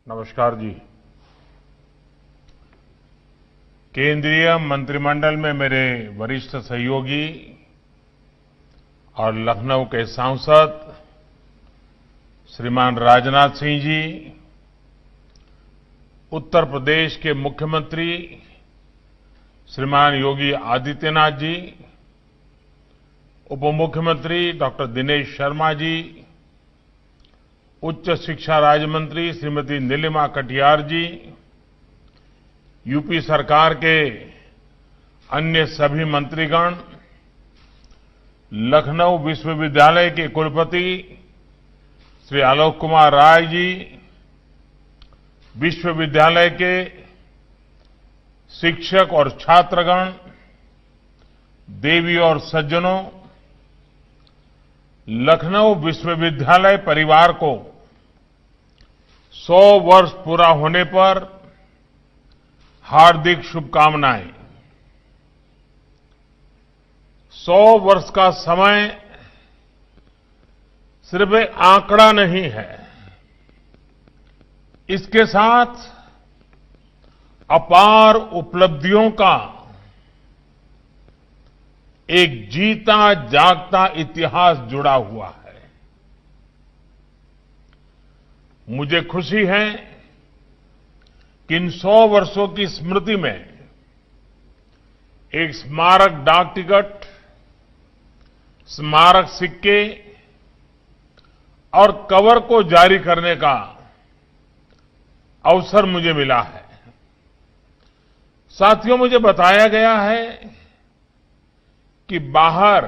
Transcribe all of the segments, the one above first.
नमस्कार जी। केंद्रीय मंत्रिमंडल में मेरे वरिष्ठ सहयोगी और लखनऊ के सांसद श्रीमान राजनाथ सिंह जी, उत्तर प्रदेश के मुख्यमंत्री श्रीमान योगी आदित्यनाथ जी, उप मुख्यमंत्री डॉक्टर दिनेश शर्मा जी, उच्च शिक्षा राज्य मंत्री श्रीमती नीलिमा कटियार जी, यूपी सरकार के अन्य सभी मंत्रीगण, लखनऊ विश्वविद्यालय के कुलपति श्री आलोक कुमार राय जी, विश्वविद्यालय के शिक्षक और छात्रगण, देवी और सज्जनों, लखनऊ विश्वविद्यालय परिवार को 100 वर्ष पूरा होने पर हार्दिक शुभकामनाएं। 100 वर्ष का समय सिर्फ एक आंकड़ा नहीं है, इसके साथ अपार उपलब्धियों का एक जीता जागता इतिहास जुड़ा हुआ है। मुझे खुशी है कि इन 100 वर्षों की स्मृति में एक स्मारक डाक टिकट, स्मारक सिक्के और कवर को जारी करने का अवसर मुझे मिला है। साथियों, मुझे बताया गया है कि बाहर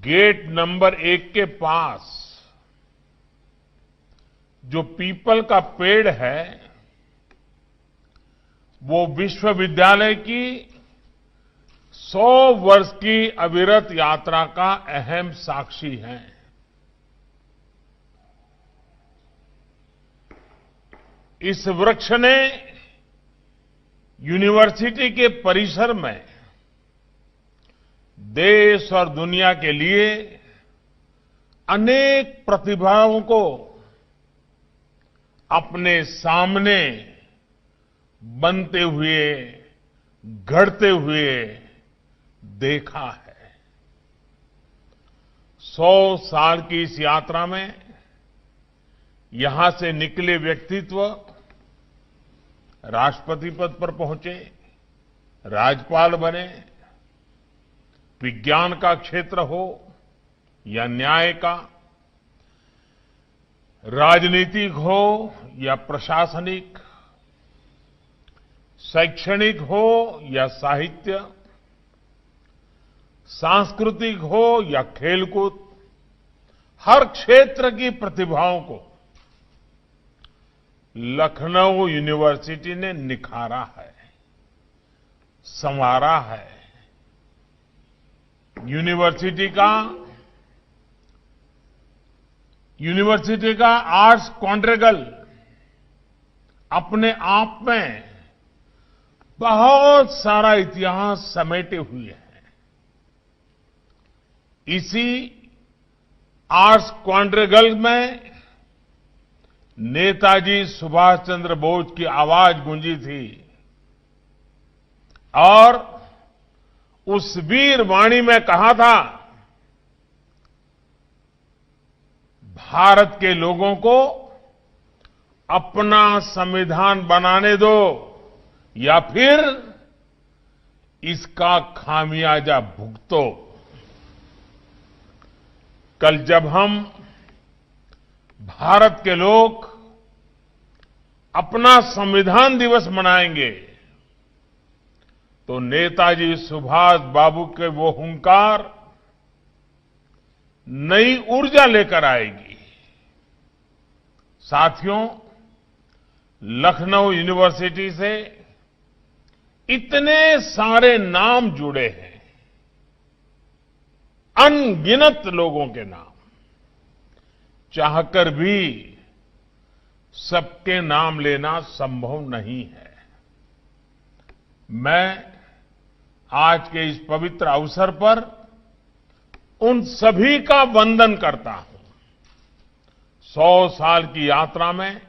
गेट नंबर 1 के पास जो पीपल का पेड़ है, वो विश्वविद्यालय की 100 वर्ष की अविरत यात्रा का अहम साक्षी है। इस वृक्ष ने यूनिवर्सिटी के परिसर में देश और दुनिया के लिए अनेक प्रतिभाओं को अपने सामने बनते हुए, घड़ते हुए देखा है। 100 साल की इस यात्रा में यहां से निकले व्यक्तित्व राष्ट्रपति पद पर पहुंचे, राज्यपाल बने, विज्ञान का क्षेत्र हो या न्याय का, राजनीतिक हो या प्रशासनिक, शैक्षणिक हो या साहित्य, सांस्कृतिक हो या खेलकूद, हर क्षेत्र की प्रतिभाओं को लखनऊ यूनिवर्सिटी ने निखारा है, संवारा है। यूनिवर्सिटी का आर्ट्स क्वाड्रिगल अपने आप में बहुत सारा इतिहास समेटे हुए है। इसी आर्ट्स क्वाड्रिगल में नेताजी सुभाष चंद्र बोस की आवाज गूंजी थी और उस वीर वाणी में कहा था, भारत के लोगों को अपना संविधान बनाने दो या फिर इसका खामियाजा भुगतो। कल जब हम भारत के लोग अपना संविधान दिवस मनाएंगे तो नेताजी सुभाष बाबू के वो हुंकार नई ऊर्जा लेकर आएगी। साथियों, लखनऊ यूनिवर्सिटी से इतने सारे नाम जुड़े हैं, अनगिनत लोगों के नाम, चाहकर भी सबके नाम लेना संभव नहीं है। मैं आज के इस पवित्र अवसर पर उन सभी का वंदन करता हूं, 100 साल की यात्रा में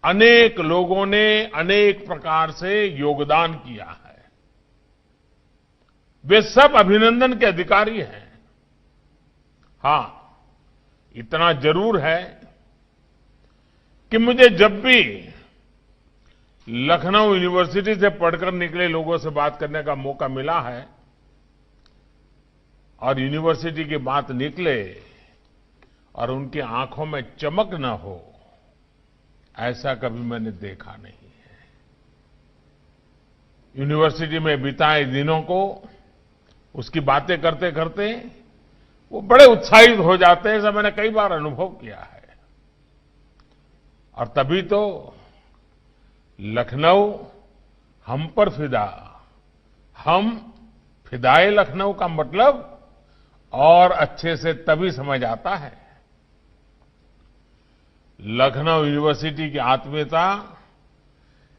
अनेक लोगों ने अनेक प्रकार से योगदान किया है। वे सब अभिनंदन के अधिकारी हैं। हां, इतना जरूर है कि मुझे जब भी लखनऊ यूनिवर्सिटी से पढ़कर निकले लोगों से बात करने का मौका मिला है और यूनिवर्सिटी की बात निकले और उनकी आंखों में चमक न हो, ऐसा कभी मैंने देखा नहीं है। यूनिवर्सिटी में बिताए दिनों को उसकी बातें करते करते वो बड़े उत्साहित हो जाते हैं, ऐसा मैंने कई बार अनुभव किया है। और तभी तो लखनऊ हम पर फिदा, हम फिदाए लखनऊ का मतलब और अच्छे से तभी समझ आता है। लखनऊ यूनिवर्सिटी की आत्मीयता,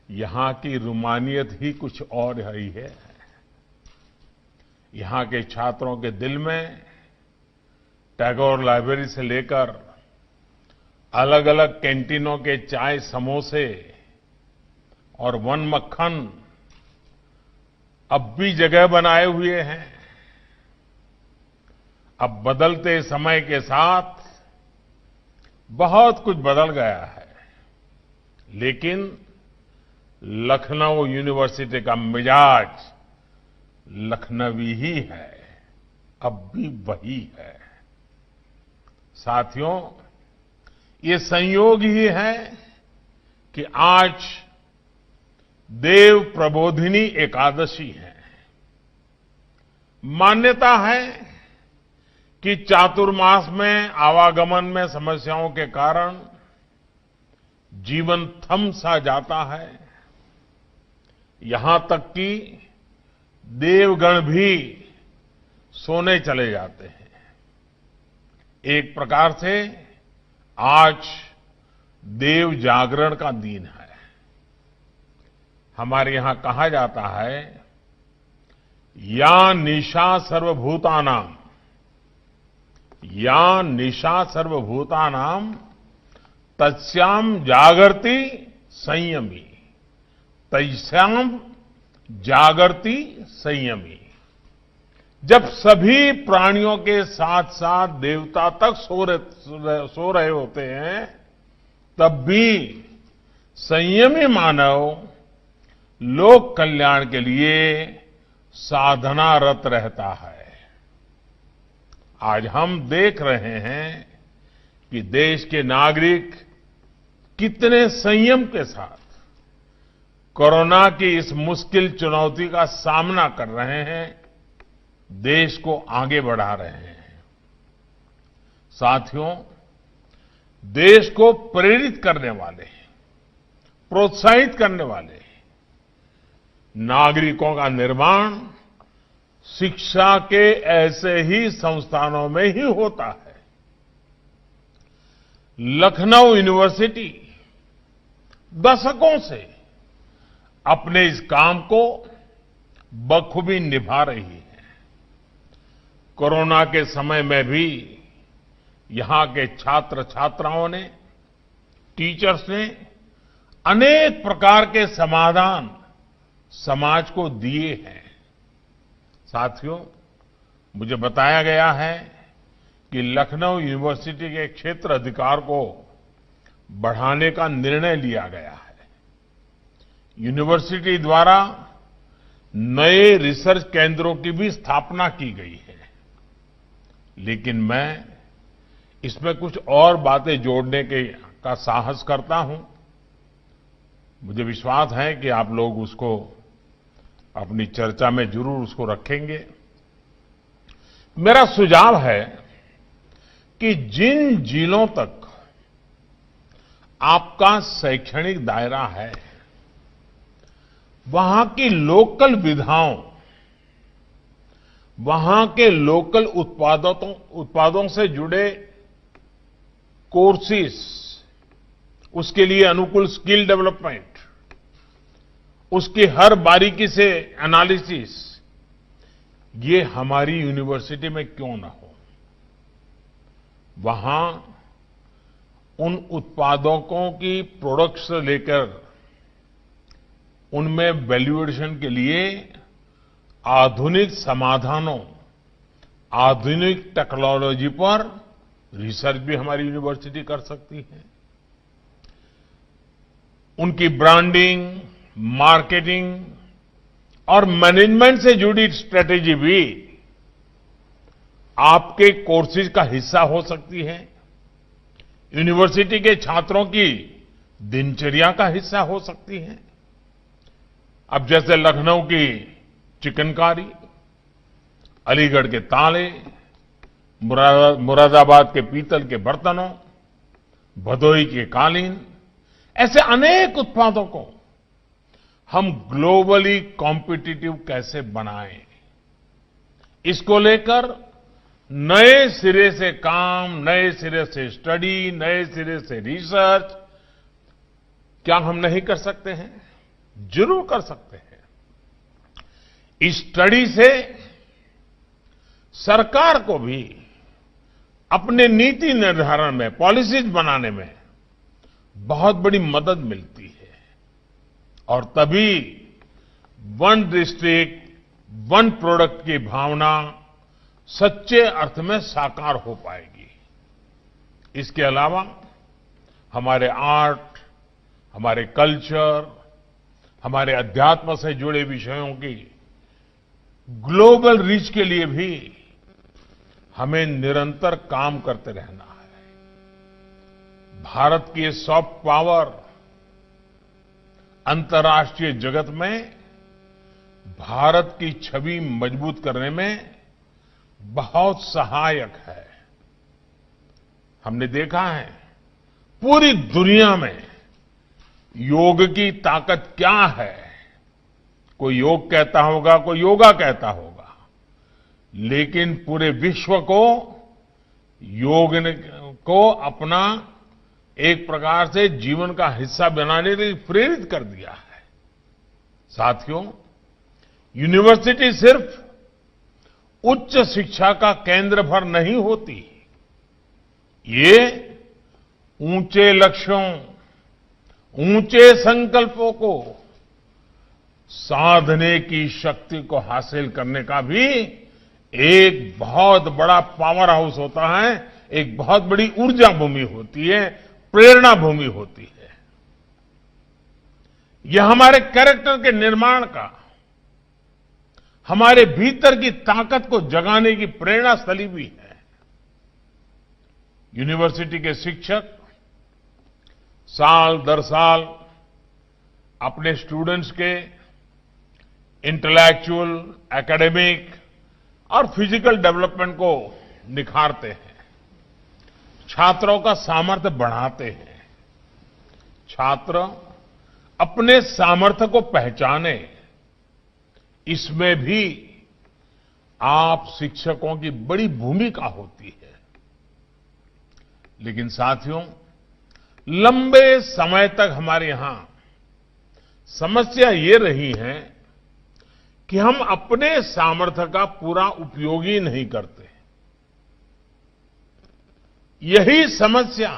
यहां की रूमानियत ही कुछ और ही है। यहां के छात्रों के दिल में टैगोर लाइब्रेरी से लेकर अलग अलग कैंटीनों के चाय समोसे और वन मक्खन अब भी जगह बनाए हुए हैं। अब बदलते समय के साथ बहुत कुछ बदल गया है, लेकिन लखनऊ यूनिवर्सिटी का मिजाज लखनवी ही है, अब भी वही है। साथियों, ये संयोग ही है कि आज देव प्रबोधिनी एकादशी है। मान्यता है कि चातुर्मास में आवागमन में समस्याओं के कारण जीवन थम सा जाता है। यहां तक कि देवगण भी सोने चले जाते हैं। एक प्रकार से आज देव जागरण का दिन है। हमारे यहां कहा जाता है, या निशा सर्वभूतानां, या निशा सर्वभूतानां तस्याम जागर्ति संयमी, तस्याम जागर्ति संयमी। जब सभी प्राणियों के साथ साथ देवता तक सो रहे होते हैं, तब भी संयमी मानव लोक कल्याण के लिए साधनारत रहता है। आज हम देख रहे हैं कि देश के नागरिक कितने संयम के साथ कोरोना की इस मुश्किल चुनौती का सामना कर रहे हैं, देश को आगे बढ़ा रहे हैं। साथियों, देश को प्रेरित करने वाले, प्रोत्साहित करने वाले नागरिकों का निर्माण शिक्षा के ऐसे ही संस्थानों में ही होता है। लखनऊ यूनिवर्सिटी दशकों से अपने इस काम को बखूबी निभा रही है। कोरोना के समय में भी यहां के छात्र छात्राओं ने, टीचर्स ने अनेक प्रकार के समाधान समाज को दिए हैं। साथियों, मुझे बताया गया है कि लखनऊ यूनिवर्सिटी के क्षेत्र अधिकार को बढ़ाने का निर्णय लिया गया है। यूनिवर्सिटी द्वारा नए रिसर्च केंद्रों की भी स्थापना की गई है। लेकिन मैं इसमें कुछ और बातें जोड़ने का साहस करता हूं। मुझे विश्वास है कि आप लोग उसको अपनी चर्चा में जरूर उसको रखेंगे। मेरा सुझाव है कि जिन जिलों तक आपका शैक्षणिक दायरा है, वहां की लोकल विधाओं, वहां के लोकल उत्पादों से जुड़े कोर्सेस, उसके लिए अनुकूल स्किल डेवलपमेंट, उसकी हर बारीकी से एनालिसिस, ये हमारी यूनिवर्सिटी में क्यों ना हो। वहां उन उत्पादकों की प्रोडक्ट्स लेकर उनमें वैल्यूएशन के लिए आधुनिक समाधानों, आधुनिक टेक्नोलॉजी पर रिसर्च भी हमारी यूनिवर्सिटी कर सकती है। उनकी ब्रांडिंग, मार्केटिंग और मैनेजमेंट से जुड़ी स्ट्रेटेजी भी आपके कोर्सेज का हिस्सा हो सकती है, यूनिवर्सिटी के छात्रों की दिनचर्या का हिस्सा हो सकती है। अब जैसे लखनऊ की चिकनकारी, अलीगढ़ के ताले, मुरादाबाद के पीतल के बर्तनों, भदोही के कालीन, ऐसे अनेक उत्पादों को हम ग्लोबली कॉम्पिटिटिव कैसे बनाएं, इसको लेकर नए सिरे से काम, नए सिरे से स्टडी, नए सिरे से रिसर्च क्या हम नहीं कर सकते हैं? जरूर कर सकते हैं। इस स्टडी से सरकार को भी अपने नीति निर्धारण में, पॉलिसीज बनाने में बहुत बड़ी मदद मिलती है और तभी वन डिस्ट्रिक्ट, वन प्रोडक्ट की भावना सच्चे अर्थ में साकार हो पाएगी। इसके अलावा हमारे आर्ट, हमारे कल्चर, हमारे अध्यात्म से जुड़े विषयों की ग्लोबल रीच के लिए भी हमें निरंतर काम करते रहना है। भारत की सॉफ्ट पावर अंतर्राष्ट्रीय जगत में भारत की छवि मजबूत करने में बहुत सहायक है। हमने देखा है पूरी दुनिया में योग की ताकत क्या है। कोई योग कहता होगा, कोई योगा कहता होगा, लेकिन पूरे विश्व को योग को अपना एक प्रकार से जीवन का हिस्सा बनाने के लिए प्रेरित कर दिया है। साथियों, यूनिवर्सिटी सिर्फ उच्च शिक्षा का केंद्र भर नहीं होती, ये ऊंचे लक्ष्यों, ऊंचे संकल्पों को साधने की शक्ति को हासिल करने का भी एक बहुत बड़ा पावर हाउस होता है, एक बहुत बड़ी ऊर्जा भूमि होती है, प्रेरणा भूमि होती है। यह हमारे कैरेक्टर के निर्माण का, हमारे भीतर की ताकत को जगाने की प्रेरणा स्थली भी है। यूनिवर्सिटी के शिक्षक साल दर साल अपने स्टूडेंट्स के इंटेलेक्चुअल, एकेडमिक और फिजिकल डेवलपमेंट को निखारते हैं, छात्रों का सामर्थ्य बढ़ाते हैं। छात्र अपने सामर्थ्य को पहचाने, इसमें भी आप शिक्षकों की बड़ी भूमिका होती है। लेकिन साथियों, लंबे समय तक हमारे यहां समस्या ये रही है कि हम अपने सामर्थ्य का पूरा उपयोग ही नहीं करते। यही समस्या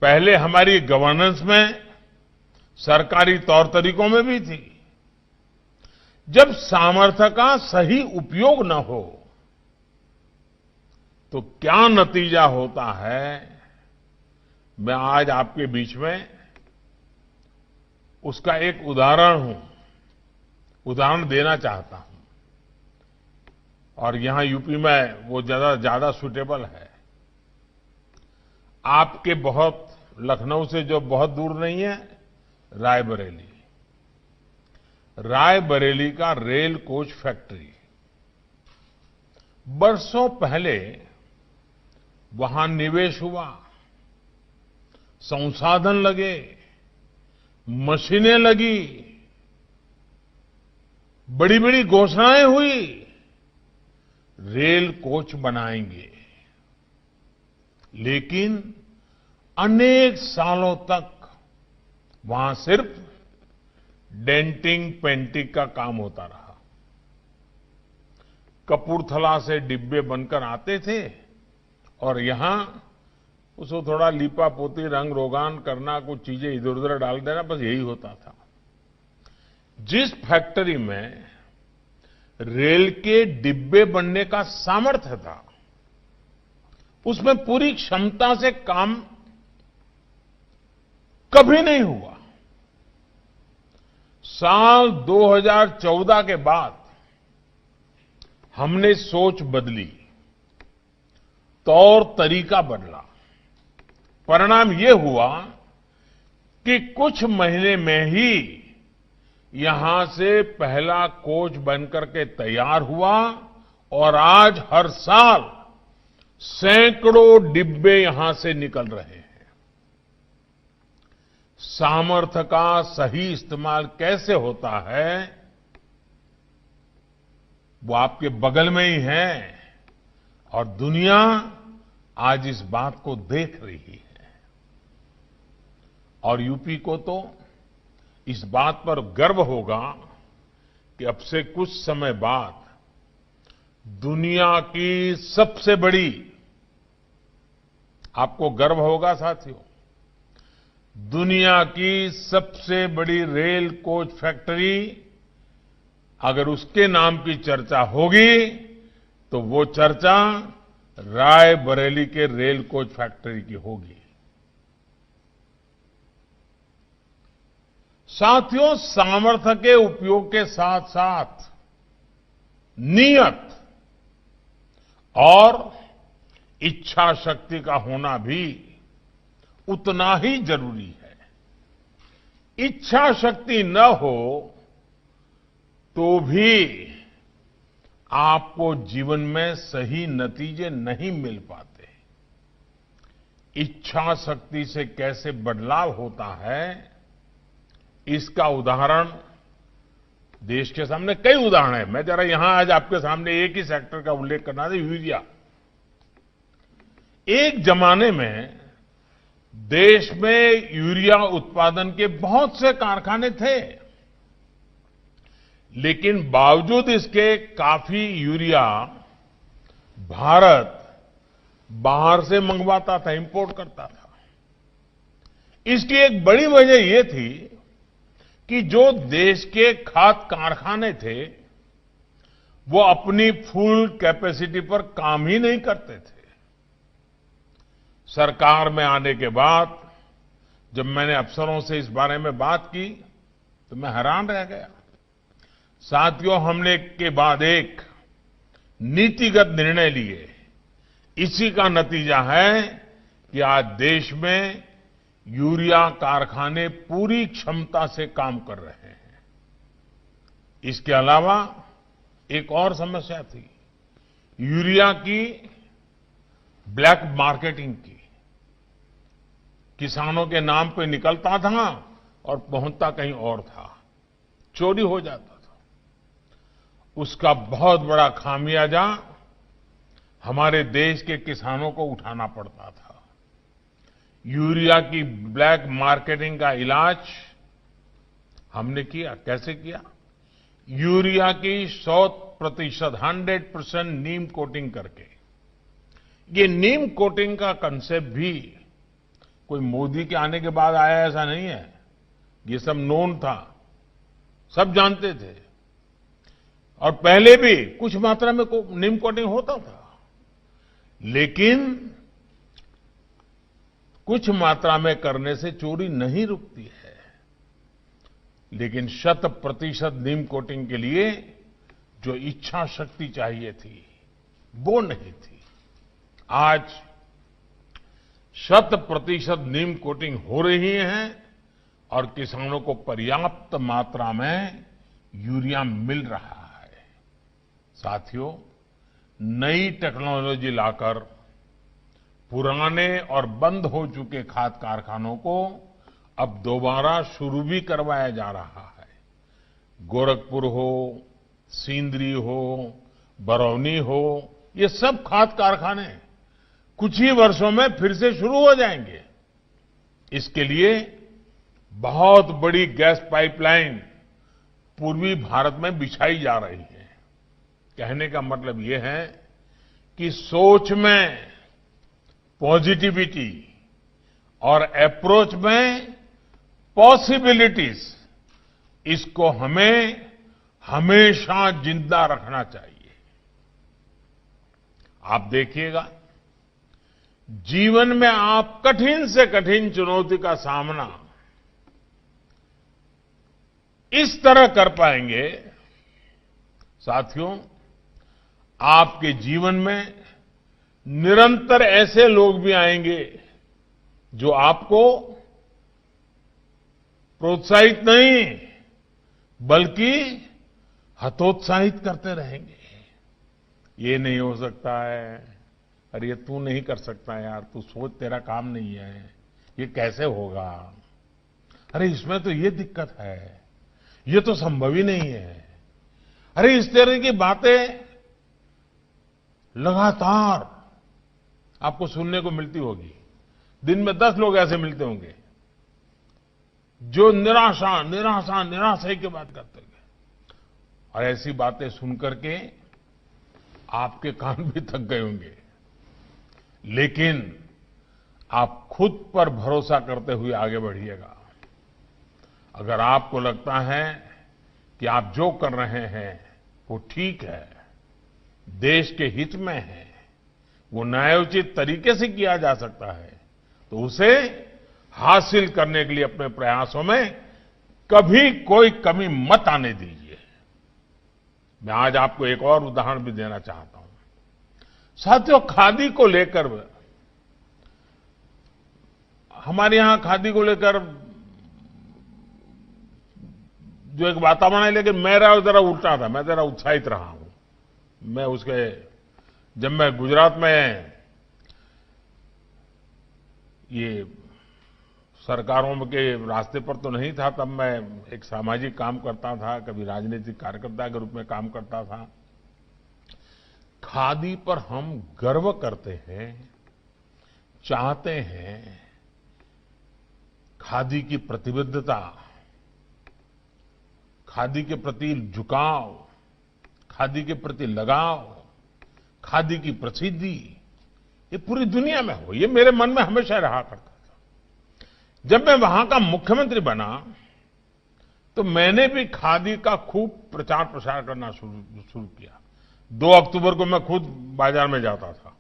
पहले हमारी गवर्नेंस में, सरकारी तौर तरीकों में भी थी। जब सामर्थ्य का सही उपयोग न हो तो क्या नतीजा होता है, मैं आज आपके बीच में उसका एक उदाहरण देना चाहता हूं और यहां यूपी में वो ज्यादा सूटेबल है। आपके बहुत लखनऊ से जो बहुत दूर नहीं है, रायबरेली। रायबरेली का रेल कोच फैक्ट्री, बरसों पहले वहां निवेश हुआ, संसाधन लगे, मशीनें लगी, बड़ी बड़ी घोषणाएं हुई, रेल कोच बनाएंगे। लेकिन अनेक सालों तक वहां सिर्फ डेंटिंग पेंटिंग का काम होता रहा। कपूरथला से डिब्बे बनकर आते थे और यहां उसको थोड़ा लीपा पोती रंग रोगान करना, कुछ चीजें इधर उधर डाल देना, बस यही होता था। जिस फैक्ट्री में रेल के डिब्बे बनने का सामर्थ्य था, उसमें पूरी क्षमता से काम कभी नहीं हुआ। साल 2014 के बाद हमने सोच बदली, तौर तरीका बदला। परिणाम ये हुआ कि कुछ महीने में ही यहां से पहला कोच बनकर के तैयार हुआ और आज हर साल सैकड़ों डिब्बे यहां से निकल रहे हैं। सामर्थ्य का सही इस्तेमाल कैसे होता है, वो आपके बगल में ही है और दुनिया आज इस बात को देख रही है। और यूपी को तो इस बात पर गर्व होगा कि अब से कुछ समय बाद दुनिया की सबसे बड़ी, आपको गर्व होगा साथियों, दुनिया की सबसे बड़ी रेल कोच फैक्ट्री अगर उसके नाम की चर्चा होगी तो वो चर्चा रायबरेली के रेल कोच फैक्ट्री की होगी। साथियों, सामर्थ्य के उपयोग के साथ साथ नियत और इच्छा शक्ति का होना भी उतना ही जरूरी है। इच्छा शक्ति न हो तो भी आपको जीवन में सही नतीजे नहीं मिल पाते। इच्छा शक्ति से कैसे बदलाव होता है, इसका उदाहरण देश के सामने कई उदाहरण हैं। मैं जरा यहां आज आपके सामने एक ही सेक्टर का उल्लेख करना था, यूरिया। एक जमाने में देश में यूरिया उत्पादन के बहुत से कारखाने थे, लेकिन बावजूद इसके काफी यूरिया भारत बाहर से मंगवाता था, इंपोर्ट करता था। इसकी एक बड़ी वजह यह थी कि जो देश के खाद कारखाने थे वो अपनी फुल कैपेसिटी पर काम ही नहीं करते थे। सरकार में आने के बाद जब मैंने अफसरों से इस बारे में बात की तो मैं हैरान रह गया। साथियों, हमने एक के बाद एक नीतिगत निर्णय लिए। इसी का नतीजा है कि आज देश में यूरिया कारखाने पूरी क्षमता से काम कर रहे हैं। इसके अलावा एक और समस्या थी, यूरिया की ब्लैक मार्केटिंग की। किसानों के नाम पे निकलता था और पहुंचता कहीं और था, चोरी हो जाता था। उसका बहुत बड़ा खामियाजा हमारे देश के किसानों को उठाना पड़ता था। यूरिया की ब्लैक मार्केटिंग का इलाज हमने किया। कैसे किया? यूरिया की 100% नीम कोटिंग करके। ये नीम कोटिंग का कंसेप्ट भी कोई मोदी के आने के बाद आया ऐसा नहीं है, ये सब नोन था, सब जानते थे। और पहले भी कुछ मात्रा में नीम कोटिंग होता था, लेकिन कुछ मात्रा में करने से चोरी नहीं रुकती है। लेकिन 100% नीम कोटिंग के लिए जो इच्छा शक्ति चाहिए थी वो नहीं थी। आज 100% नीम कोटिंग हो रही है और किसानों को पर्याप्त मात्रा में यूरिया मिल रहा है। साथियों, नई टेक्नोलॉजी लाकर पुराने और बंद हो चुके खाद कारखानों को अब दोबारा शुरू भी करवाया जा रहा है। गोरखपुर हो, सिंदरी हो, बरौनी हो, ये सब खाद कारखाने कुछ ही वर्षों में फिर से शुरू हो जाएंगे। इसके लिए बहुत बड़ी गैस पाइपलाइन पूर्वी भारत में बिछाई जा रही है। कहने का मतलब ये है कि सोच में पॉजिटिविटी और अप्रोच में पॉसिबिलिटीज, इसको हमें हमेशा जिंदा रखना चाहिए। आप देखिएगा, जीवन में आप कठिन से कठिन चुनौती का सामना इस तरह कर पाएंगे, साथियों, आपके जीवन में निरंतर ऐसे लोग भी आएंगे जो आपको प्रोत्साहित नहीं बल्कि हतोत्साहित करते रहेंगे। ये नहीं हो सकता है, अरे ये तू नहीं कर सकता यार, तू सोच, तेरा काम नहीं है, ये कैसे होगा, अरे इसमें तो ये दिक्कत है, ये तो संभव ही नहीं है। अरे इस तरह की बातें लगातार आपको सुनने को मिलती होगी। दिन में 10 लोग ऐसे मिलते होंगे जो निराशा निराशा निराशा की बात करते होंगे, और ऐसी बातें सुनकर के आपके कान भी थक गए होंगे। लेकिन आप खुद पर भरोसा करते हुए आगे बढ़िएगा। अगर आपको लगता है कि आप जो कर रहे हैं वो ठीक है, देश के हित में है, वो न्यायोचित तरीके से किया जा सकता है, तो उसे हासिल करने के लिए अपने प्रयासों में कभी कोई कमी मत आने दीजिए। मैं आज आपको एक और उदाहरण भी देना चाहता हूं। साथियों, खादी को लेकर, हमारे यहां खादी को लेकर जो एक वातावरण है, लेकिन मेरा जरा उल्टा था, मैं जरा उत्साहित रहा हूं। मैं उसके, जब मैं गुजरात में ये सरकारों के रास्ते पर तो नहीं था, तब मैं एक सामाजिक काम करता था, कभी राजनीतिक कार्यकर्ता के रूप में काम करता था। खादी पर हम गर्व करते हैं, चाहते हैं, खादी की प्रतिबद्धता, खादी के प्रति झुकाव, खादी के प्रति लगाव, खादी की प्रसिद्धि, ये पूरी दुनिया में हो, ये मेरे मन में हमेशा रहा करता था। जब मैं वहां का मुख्यमंत्री बना तो मैंने भी खादी का खूब प्रचार प्रसार करना शुरू किया। 2 अक्टूबर को मैं खुद बाजार में जाता था,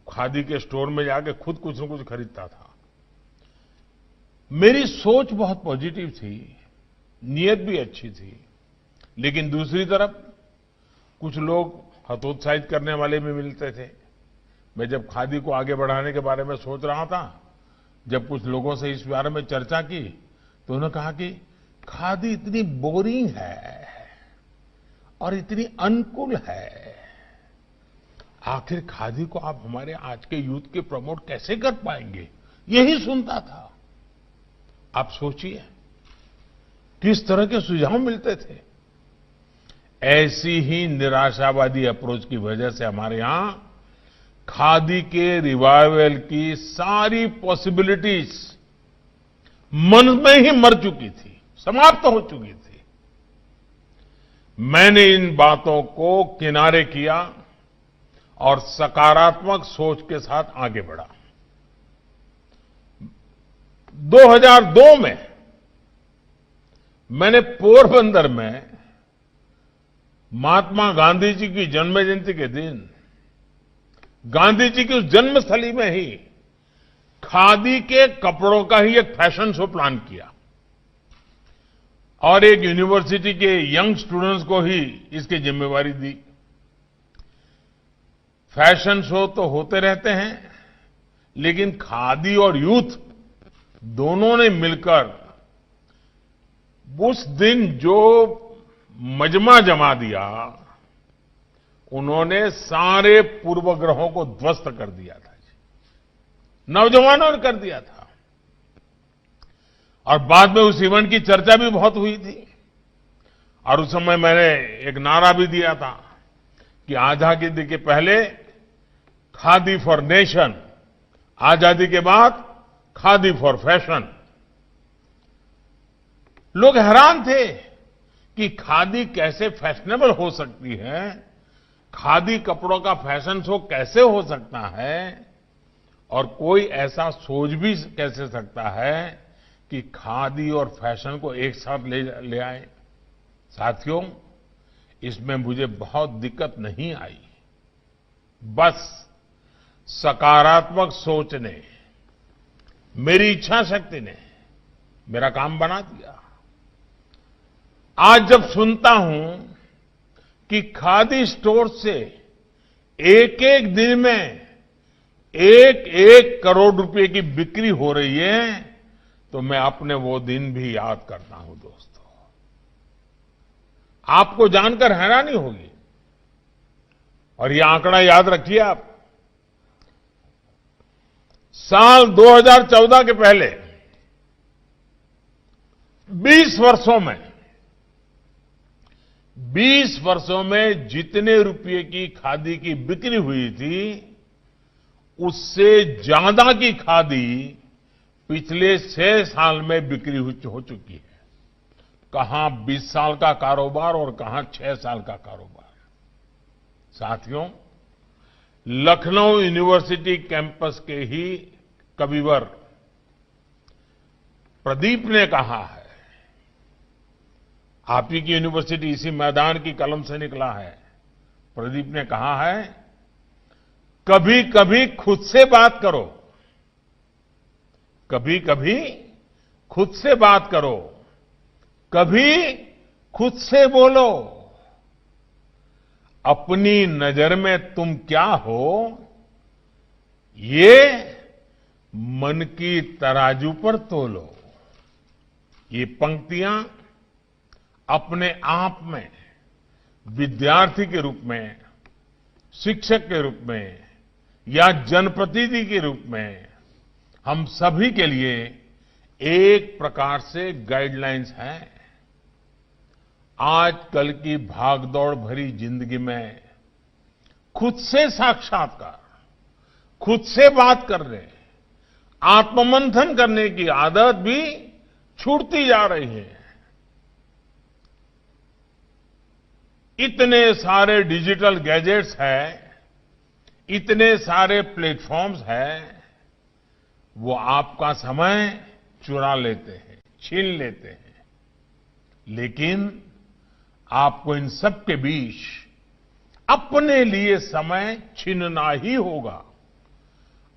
खादी के स्टोर में जाके खुद कुछ न कुछ खरीदता था। मेरी सोच बहुत पॉजिटिव थी, नीयत भी अच्छी थी, लेकिन दूसरी तरफ कुछ लोग हतोत्साहित करने वाले भी मिलते थे। मैं जब खादी को आगे बढ़ाने के बारे में सोच रहा था, जब कुछ लोगों से इस बारे में चर्चा की, तो उन्होंने कहा कि खादी इतनी बोरिंग है और इतनी अनकूल है, आखिर खादी को आप हमारे आज के यूथ के प्रमोट कैसे कर पाएंगे, यही सुनता था। आप सोचिए किस तरह के सुझाव मिलते थे। ऐसी ही निराशावादी अप्रोच की वजह से हमारे यहां खादी के रिवाइवल की सारी पॉसिबिलिटीज मन में ही मर चुकी थी, समाप्त हो चुकी थी। मैंने इन बातों को किनारे किया और सकारात्मक सोच के साथ आगे बढ़ा। 2002 में मैंने पोरबंदर में महात्मा गांधी जी की जन्म जयंती के दिन गांधी जी की उस जन्मस्थली में ही खादी के कपड़ों का ही एक फैशन शो प्लान किया और एक यूनिवर्सिटी के यंग स्टूडेंट्स को ही इसकी जिम्मेवारी दी। फैशन शो तो होते रहते हैं, लेकिन खादी और यूथ दोनों ने मिलकर उस दिन जो मजमा जमा दिया, उन्होंने सारे पूर्वग्रहों को ध्वस्त कर दिया था। नौजवानों ने कर दिया था। और बाद में उस इवेंट की चर्चा भी बहुत हुई थी और उस समय मैंने एक नारा भी दिया था कि आजादी के पहले खादी फॉर नेशन, आजादी के बाद खादी फॉर फैशन। लोग हैरान थे कि खादी कैसे फैशनेबल हो सकती है, खादी कपड़ों का फैशन शो कैसे हो सकता है। और कोई ऐसा सोच भी कैसे सकता है कि खादी और फैशन को एक साथ ले आए। साथियों, इसमें मुझे बहुत दिक्कत नहीं आई। बस सकारात्मक सोच ने, मेरी इच्छा शक्ति ने मेरा काम बना दिया। आज जब सुनता हूं कि खादी स्टोर से एक एक दिन में 1-1 करोड़ रुपए की बिक्री हो रही है, तो मैं अपने वो दिन भी याद करता हूं दोस्तों। आपको जानकर हैरानी होगी, और ये आंकड़ा याद रखिए आप। साल 2014 के पहले 20 वर्षों में जितने रुपए की खादी की बिक्री हुई थी, उससे ज्यादा की खादी पिछले 6 साल में बिक्री हो चुकी है। कहां 20 साल का कारोबार और कहां 6 साल का कारोबार। साथियों, लखनऊ यूनिवर्सिटी कैंपस के ही कविवर प्रदीप ने कहा है, आप ही की यूनिवर्सिटी इसी मैदान की कलम से निकला है। प्रदीप ने कहा है, कभी कभी खुद से बात करो, कभी कभी खुद से बात करो, कभी खुद से बोलो। अपनी नजर में तुम क्या हो, ये मन की तराजू पर तोलो। ये पंक्तियां अपने आप में विद्यार्थी के रूप में, शिक्षक के रूप में या जनप्रतिनिधि के रूप में हम सभी के लिए एक प्रकार से गाइडलाइंस हैं। आजकल की भागदौड़ भरी जिंदगी में खुद से साक्षात्कार, खुद से बात करने, आत्ममंथन करने की आदत भी छूटती जा रही है। इतने सारे डिजिटल गैजेट्स हैं, इतने सारे प्लेटफॉर्म्स हैं, वो आपका समय चुरा लेते हैं, छीन लेते हैं। लेकिन आपको इन सब के बीच अपने लिए समय छीनना ही होगा,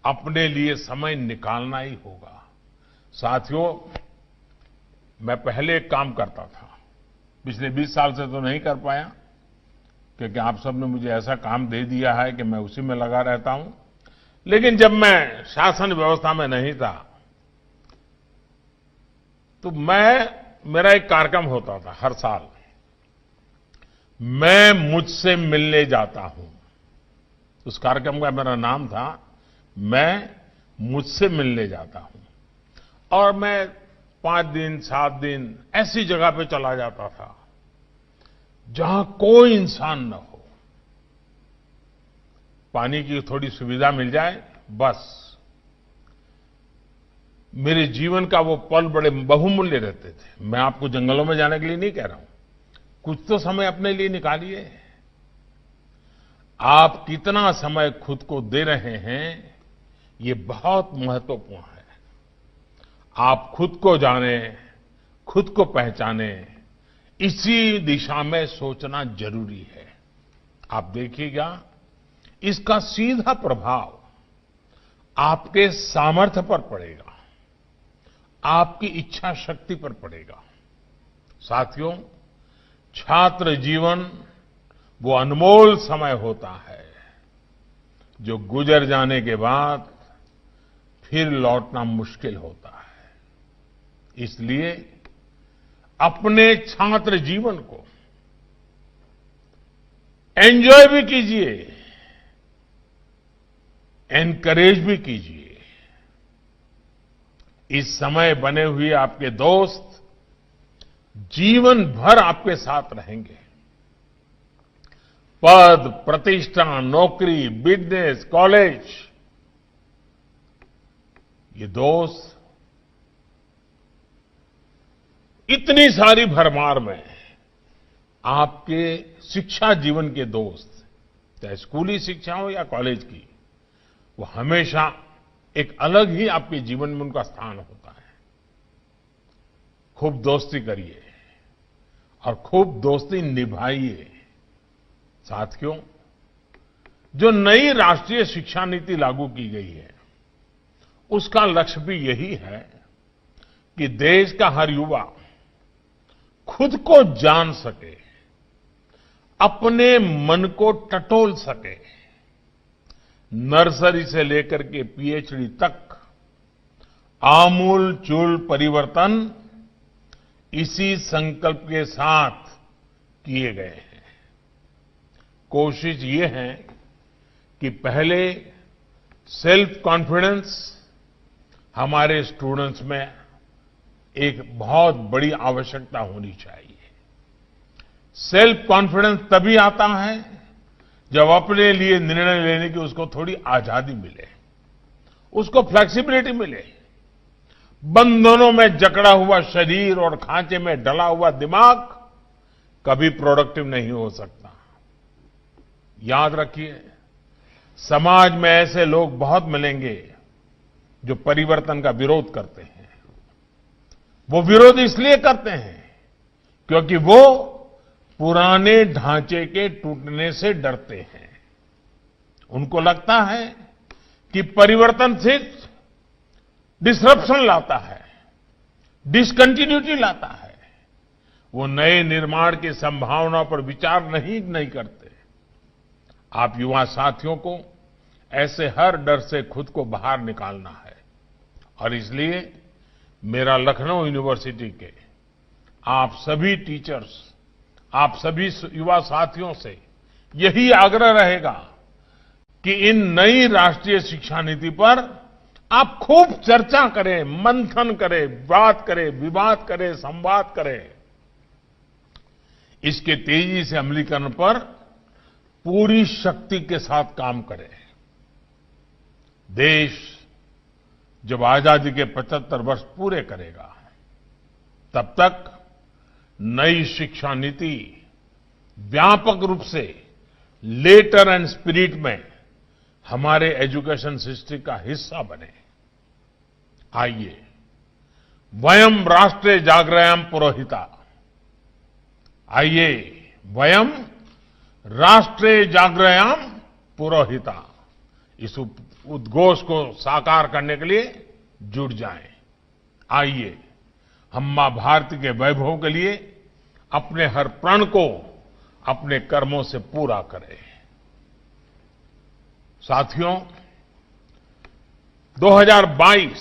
अपने लिए समय निकालना ही होगा। साथियों, मैं पहले एक काम करता था, पिछले 20 साल से तो नहीं कर पाया, क्योंकि आप सबने मुझे ऐसा काम दे दिया है कि मैं उसी में लगा रहता हूं। लेकिन जब मैं शासन व्यवस्था में नहीं था, तो मेरा एक कार्यक्रम होता था हर साल, मैं मुझसे मिलने जाता हूं। उस कार्यक्रम का मेरा नाम था, मैं मुझसे मिलने जाता हूं। और मैं 5 दिन 7 दिन ऐसी जगह पे चला जाता था जहां कोई इंसान न हो, पानी की थोड़ी सुविधा मिल जाए, बस। मेरे जीवन का वो पल बड़े बहुमूल्य रहते थे। मैं आपको जंगलों में जाने के लिए नहीं कह रहा हूं, कुछ तो समय अपने लिए निकालिए। आप कितना समय खुद को दे रहे हैं, ये बहुत महत्वपूर्ण है। आप खुद को जानें, खुद को पहचानें, इसी दिशा में सोचना जरूरी है। आप देखिएगा, इसका सीधा प्रभाव आपके सामर्थ्य पर पड़ेगा, आपकी इच्छा शक्ति पर पड़ेगा। साथियों, छात्र जीवन वो अनमोल समय होता है जो गुजर जाने के बाद फिर लौटना मुश्किल होता है। इसलिए अपने छात्र जीवन को एंजॉय भी कीजिए, एनकरेज भी कीजिए। इस समय बने हुए आपके दोस्त जीवन भर आपके साथ रहेंगे। पद, प्रतिष्ठा, नौकरी, बिजनेस, कॉलेज, ये दोस्त इतनी सारी भरमार में आपके शिक्षा जीवन के दोस्त, चाहे स्कूली शिक्षा हो या कॉलेज की, वो हमेशा एक अलग ही आपके जीवन में उनका स्थान होता है। खूब दोस्ती करिए और खूब दोस्ती निभाइए। साथियों, जो नई राष्ट्रीय शिक्षा नीति लागू की गई है, उसका लक्ष्य भी यही है कि देश का हर युवा खुद को जान सके, अपने मन को टटोल सके। नर्सरी से लेकर के पीएचडी तक आमूल-चूल परिवर्तन इसी संकल्प के साथ किए गए हैं। कोशिश ये है कि पहले सेल्फ कॉन्फिडेंस हमारे स्टूडेंट्स में एक बहुत बड़ी आवश्यकता होनी चाहिए। सेल्फ कॉन्फिडेंस तभी आता है जब अपने लिए निर्णय लेने की उसको थोड़ी आजादी मिले, उसको फ्लेक्सिबिलिटी मिले। बंधनों में जकड़ा हुआ शरीर और खांचे में डला हुआ दिमाग कभी प्रोडक्टिव नहीं हो सकता। याद रखिए, समाज में ऐसे लोग बहुत मिलेंगे जो परिवर्तन का विरोध करते हैं। वो विरोध इसलिए करते हैं क्योंकि वो पुराने ढांचे के टूटने से डरते हैं। उनको लगता है कि परिवर्तन सिर्फ डिसरप्शन लाता है, डिसकंटिन्यूटी लाता है। वो नए निर्माण की संभावना पर विचार नहीं करते। आप युवा साथियों को ऐसे हर डर से खुद को बाहर निकालना है और इसलिए मेरा लखनऊ यूनिवर्सिटी के आप सभी टीचर्स, आप सभी युवा साथियों से यही आग्रह रहेगा कि इन नई राष्ट्रीय शिक्षा नीति पर आप खूब चर्चा करें, मंथन करें, बात करें, विवाद करें, संवाद करें। इसके तेजी से अमलीकरण पर पूरी शक्ति के साथ काम करें। देश जब आजादी के 75 वर्ष पूरे करेगा, तब तक नई शिक्षा नीति व्यापक रूप से लेटर एंड स्पिरिट में हमारे एजुकेशन सिस्टम का हिस्सा बने। आइए, वयम राष्ट्रे जागृयाम पुरोहिता। आइए, वयम राष्ट्रे जागृयाम पुरोहिता। इस उद्घोष को साकार करने के लिए जुट जाएं। आइए, हम मां भारती के वैभव के लिए अपने हर प्रण को अपने कर्मों से पूरा करें। साथियों, 2022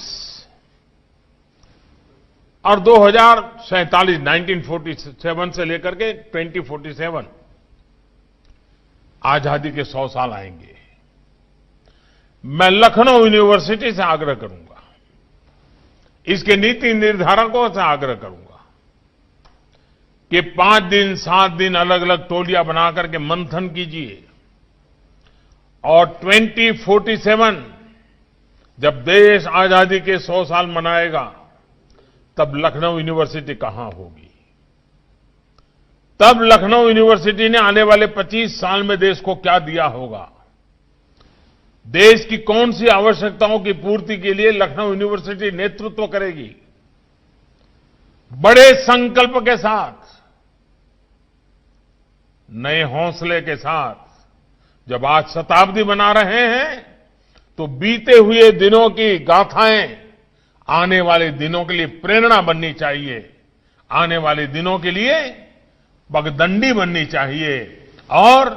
और 2047 1947 से लेकर के 2047 आजादी के 100 साल आएंगे। मैं लखनऊ यूनिवर्सिटी से आग्रह करूंगा, इसके नीति निर्धारकों से आग्रह करूंगा कि 5 दिन 7 दिन अलग अलग टोलियां बनाकर के मंथन कीजिए और 2047 जब देश आजादी के 100 साल मनाएगा, तब लखनऊ यूनिवर्सिटी कहां होगी? तब लखनऊ यूनिवर्सिटी ने आने वाले 25 साल में देश को क्या दिया होगा? देश की कौन सी आवश्यकताओं की पूर्ति के लिए लखनऊ यूनिवर्सिटी नेतृत्व करेगी? बड़े संकल्प के साथ, नए हौसले के साथ जब आज शताब्दी मना रहे हैं, तो बीते हुए दिनों की गाथाएं आने वाले दिनों के लिए प्रेरणा बननी चाहिए, आने वाले दिनों के लिए पगडंडी बननी चाहिए और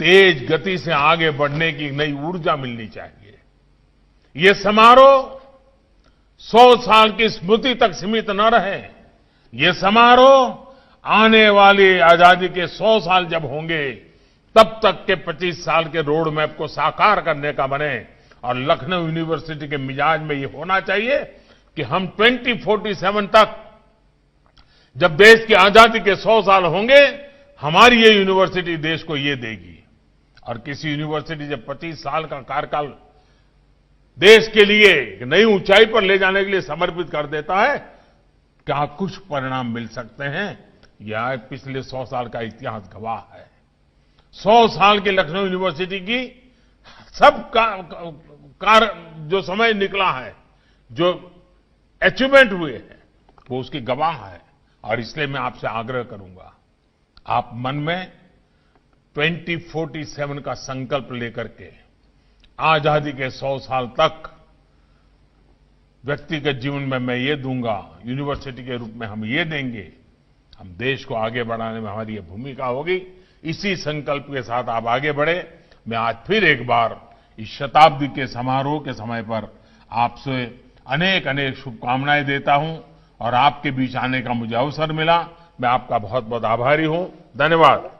तेज गति से आगे बढ़ने की नई ऊर्जा मिलनी चाहिए। ये समारोह 100 साल की स्मृति तक सीमित न रहे। ये समारोह आने वाली आजादी के 100 साल जब होंगे, तब तक के 25 साल के रोड मैप को साकार करने का बने। और लखनऊ यूनिवर्सिटी के मिजाज में ये होना चाहिए कि हम 2047 तक, जब देश की आजादी के 100 साल होंगे, हमारी ये यूनिवर्सिटी देश को ये देगी। और किसी यूनिवर्सिटी जब 25 साल का कार्यकाल देश के लिए नई ऊंचाई पर ले जाने के लिए समर्पित कर देता है, क्या कुछ परिणाम मिल सकते हैं? यह पिछले 100 साल का इतिहास गवाह है। 100 साल की लखनऊ यूनिवर्सिटी की सब जो समय निकला है, जो अचीवमेंट हुए हैं, वो उसकी गवाह है। और इसलिए मैं आपसे आग्रह करूंगा, आप मन में 2047 का संकल्प लेकर के आजादी के 100 साल तक व्यक्तिगत जीवन में मैं ये दूंगा, यूनिवर्सिटी के रूप में हम ये देंगे, हम देश को आगे बढ़ाने में हमारी ये भूमिका होगी। इसी संकल्प के साथ आप आगे बढ़े। मैं आज फिर एक बार इस शताब्दी के समारोह के समय पर आपसे अनेक अनेक शुभकामनाएं देता हूं और आपके बीच आने का मुझे अवसर मिला। मैं आपका बहुत बहुत आभारी हूं। धन्यवाद।